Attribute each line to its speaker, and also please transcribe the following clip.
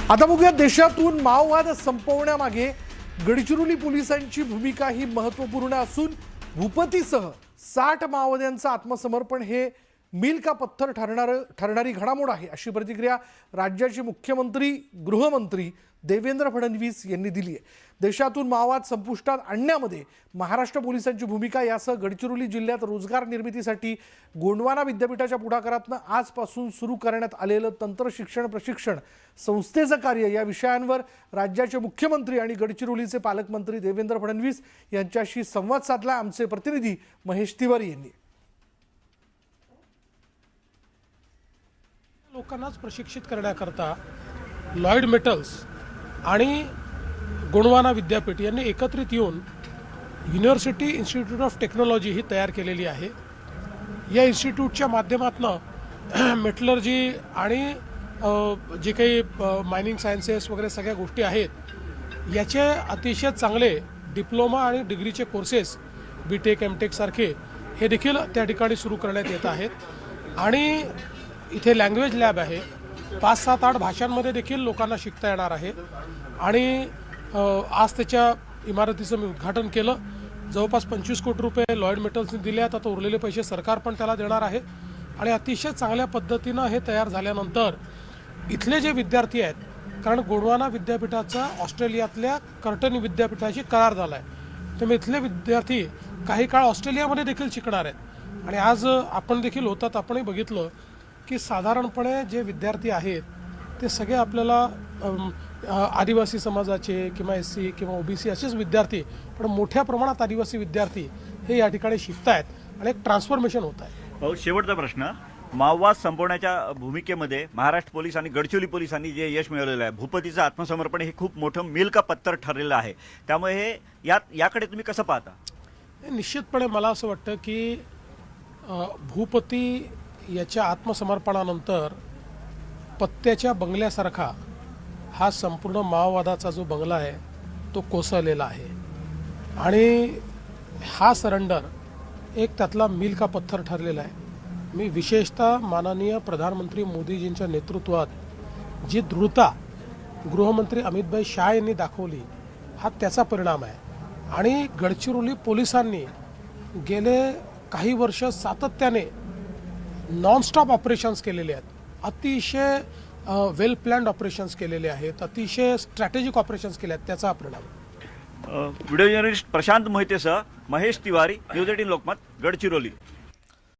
Speaker 1: आता बघूया देशातून माओवाद संपवण्यामागे गडचिरोली पोलिसांची भूमिका ही महत्त्वपूर्ण असून भूपतीसह 60 माओवाद्यांचं आत्मसमर्पण हे मील का पत्थर ठरणारी घडामोड आहे अशी प्रतिक्रिया राज्याचे मुख्यमंत्री गृहमंत्री देवेंद्र फडणवीस यांनी दिली आहे। देशातून माओवाद संपुष्टात आणण्यामध्ये महाराष्ट्र पोलिसांची भूमिका यासह गडचिरोली जिल्ह्यात रोजगार निर्मितीसाठी गोंडवाना विद्यापीठाच्या पुढाकारातून आजपासून सुरू करण्यात आलेलं तंत्र शिक्षण प्रशिक्षण संस्थेचं कार्य या विषयांवर राज्याचे मुख्यमंत्री आणि गडचिरोलीचे पालकमंत्री देवेंद्र फडणवीस यांच्याशी संवाद साधला आमचे प्रतिनिधी महेश तिवारी यांनी।
Speaker 2: लोकांनाच प्रशिक्षित करण्याकरता लॉयड मेटल्स आणि गोंडवाना विद्यापीठ यांनी एकत्रित येऊन युनिव्हर्सिटी इन्स्टिट्यूट ऑफ टेक्नॉलॉजी ही तयार केलेली आहे। या इन्स्टिट्यूटच्या माध्यमातून मेटलर्जी आणि जे काही मायनिंग सायन्सेस वगैरे सगळ्या गोष्टी आहेत याचे अतिशय चांगले डिप्लोमा आणि डिग्रीचे कोर्सेस बीटेक एमटेक सारखे हे देखील त्या ठिकाणी सुरू करण्यात येत आहेत। आणि इथे लँग्वेज लॅब आहे, 5, 7, 8 भाषांमध्ये देखील लोकांना शिकता येणार आहे। आणि आज त्याच्या इमारतीचं मी उद्घाटन केलं। जवळपास 25 कोटी रुपये लॉयड मेटल्सने दिले आहेत, आता उरलेले पैसे सरकार पण त्याला देणार आहे। आणि अतिशय चांगल्या पद्धतीनं हे तयार झाल्यानंतर इथले जे विद्यार्थी आहेत, कारण गोंडवाना विद्यापीठाचा ऑस्ट्रेलियातल्या कर्टन विद्यापीठाशी करार झाला आहे, त्यामुळे इथले विद्यार्थी काही काळ ऑस्ट्रेलियामध्ये देखील शिकणार आहेत। आणि आज आपण देखील होतात आपणही बघितलं की साधारणपणे जे विद्यार्थी आहेत ते सगळे आपल्याला आदिवासी समाजाचे किंवा SC किंवा OBC असेच विद्यार्थी, पण मोठ्या प्रमाणात आदिवासी विद्यार्थी हे या ठिकाणी शिकत आहेत आणि एक ट्रान्सफॉर्मेशन होत आहे।
Speaker 3: शेवटचा प्रश्न, माओवाद संपवण्याच्या भूमिकेमध्ये महाराष्ट्र पोलीस आणि गडचिरोली पोलिसांनी जे यश मिळवलेलं आहे, भूपतीचं आत्मसमर्पण हे खूप मोठं मील का पत्थर ठरलेलं आहे, त्यामुळे हे याकडे तुम्ही कसं पाहता?
Speaker 2: निश्चितपणे मला असं वाटतं की भूपती याच्या आत्मसमर्पणानंतर पत्त्याच्या बंगल्यासारखा हा संपूर्ण माओवादाचा जो बंगला आहे तो कोसळलेला आहे। आणि हा सरेंडर एक त्यातला मील का पत्थर ठरलेला आहे। मी विशेषतः माननीय प्रधानमंत्री मोदीजींच्या नेतृत्वात जी दृढता गृहमंत्री अमितभाई शाह यांनी दाखवली हा त्याचा परिणाम आहे। आणि गडचिरोली पोलिसांनी गेले काही वर्ष सातत्याने नॉनस्टॉप ऑपरेशन्स केलेले आहेत, अतिशय वेल प्लॅन्ड ऑपरेशन्स केलेले आहेत, अतिशय स्ट्रॅटेजिक ऑपरेशन्स केले आहेत, त्याचा परिणाम।
Speaker 3: व्हिडिओ जर्नलिस्ट प्रशांत मोहितेसह महेश तिवारी, न्यूज 18 लोकमत, गडचिरोली।